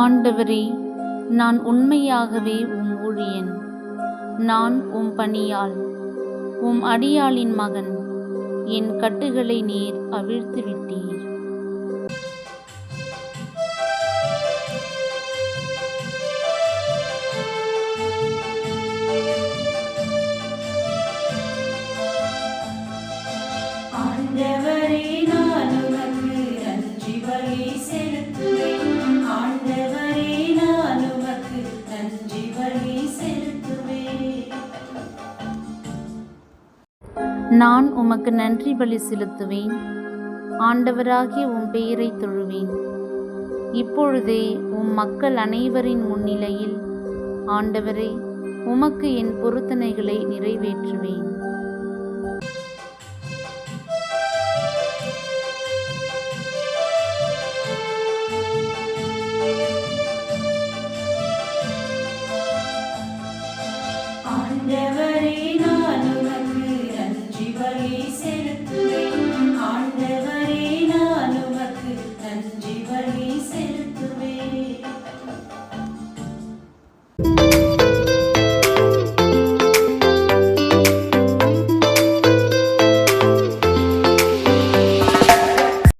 ஆண்டவரே, நான் உண்மையாகவே உம் ஊழியன். நான் உம் பணியாள், உம் அடியாளின் மகன். என் கட்டுகளை நீர் அவிழ்த்து விட்டீர். ஆண்டவரே, நான் உமக்கு நன்றி பலி செலுத்துவேன். ஆண்டவரே, நான் உமக்கு நன்றி பலி செலுத்துவேன். நான் உமக்கு நன்றி பலி செலுத்துவேன். ஆண்டவராகிய உம் பெயரை தொழுவேன். இப்பொழுதே உம் மக்கள் அனைவரின் முன்னிலையில் ஆண்டவரே, உமக்கு என் பொருத்தனைகளை நிறைவேற்றுவேன்.